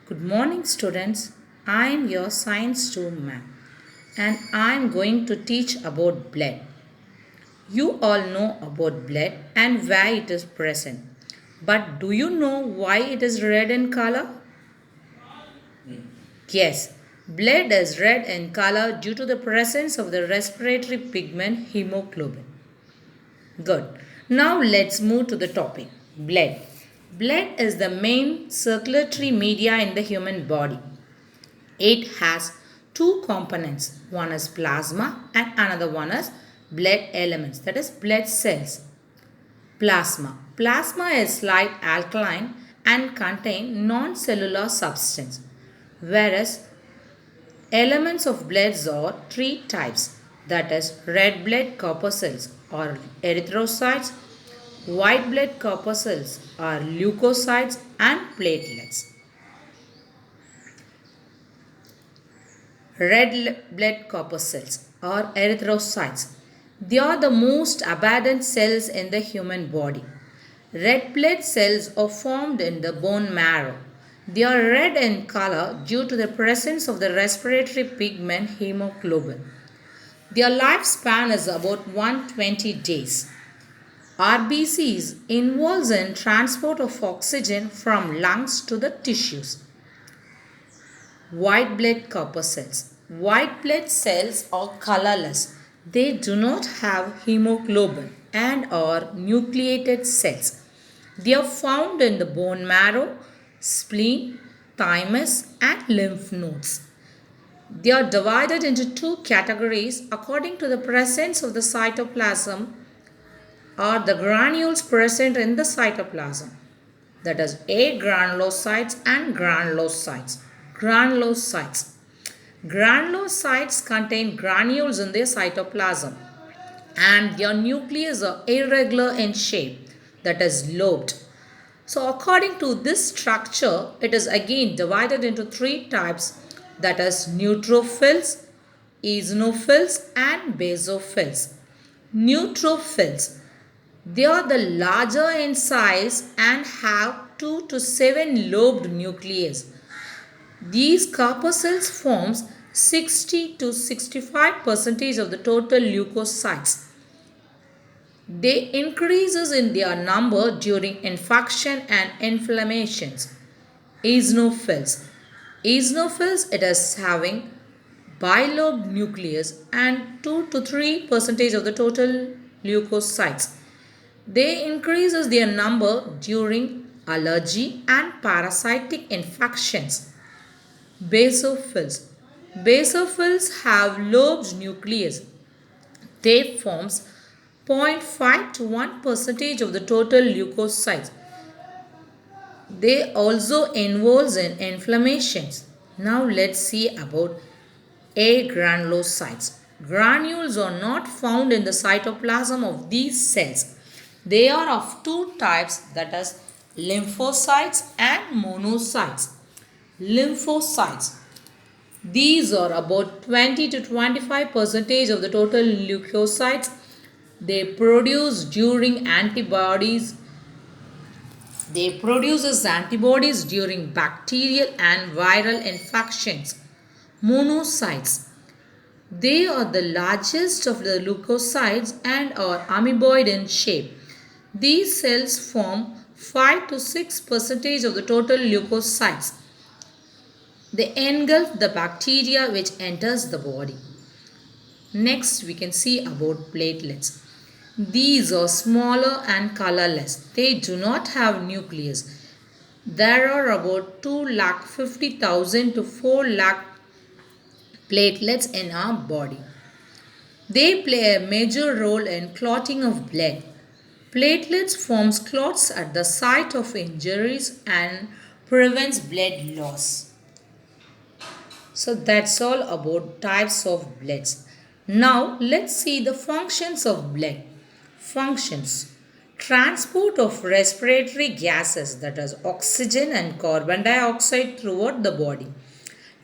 Good morning, students. I am your Science 2 ma'am, and I am going to teach about blood. You all know about blood and why it is present. But do you know why it is red in color? Yes, blood is red in color due to the presence of the respiratory pigment hemoglobin. Good. Now let's move to the topic. Blood. Blood is the main circulatory media in the human body. It has two components. One is plasma and another one is blood elements, that is blood cells. Plasma. Plasma is light alkaline and contain non-cellular substance, whereas elements of bloods are three types, that is red blood corpuscles or erythrocytes, white blood corpuscles or leukocytes, and platelets. Red blood corpuscles or erythrocytes. They are the most abundant cells in the human body. Red blood cells are formed in the bone marrow. They are red in color due to the presence of the respiratory pigment hemoglobin. Their lifespan is about 120 days. RBCs involves in transport of oxygen from lungs to the tissues. White blood corpuscles. White blood cells are colorless. They do not have hemoglobin and are nucleated cells. They are found in the bone marrow, spleen, thymus, and lymph nodes. They are divided into two categories according to the presence of the cytoplasm or the granules present in the cytoplasm. That is agranulocytes and granulocytes. Granulocytes. Granulocytes contain granules in their cytoplasm and their nucleus are irregular in shape, that is lobed. So according to this structure, it is again divided into three types, that is neutrophils, eosinophils, and basophils. Neutrophils. They are the larger in size and have 2 to 7 lobed nucleus. These corpuscles forms 60 to 65% of the total leukocytes. They increases in their number during infection and inflammations. Eosinophils. Eosinophils, it is having bilobed nucleus and 2 to 3% of the total leukocytes. They increases their number during allergy and parasitic infections. Basophils. Basophils have lobed nucleus. They forms 0.5 to 1% of the total leukocytes. They also involves in inflammations. Now let's see about agranulocytes. Granules are not found in the cytoplasm of these cells. They are of two types, that is lymphocytes and monocytes. Lymphocytes. These are about 20 to 25% of the total leukocytes. They produce during antibodies. They produces antibodies during bacterial and viral infections. Monocytes. They are the largest of the leukocytes and are amoeboid in shape. These cells form 5 to 6% of the total leukocytes. They engulf the bacteria which enters the body. Next, we can see about platelets. These are smaller and colorless. They do not have nucleus. There are about 2,50,000 to 4 lakh platelets in our body. They play a major role in clotting of blood. Platelets forms clots at the site of injuries and prevents blood loss. So that's all about types of bloods. Now let's see the functions of blood. Functions. Transport of respiratory gases, that is oxygen and carbon dioxide, throughout the body.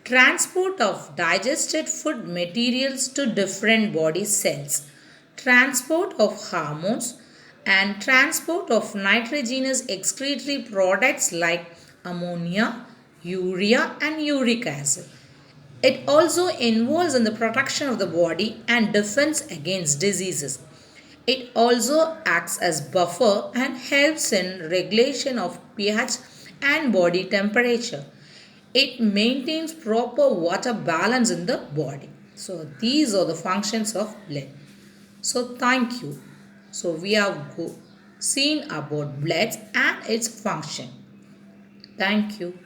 Transport of digested food materials to different body cells. Transport of hormones and transport of nitrogenous excretory products like ammonia, urea and uric acid. It also involves in the protection of the body and defense against diseases. It also acts as buffer and helps in regulation of pH and body temperature. It maintains proper water balance in the body. So these are the functions of blood. So thank you. So we have seen about blood and its function. Thank you.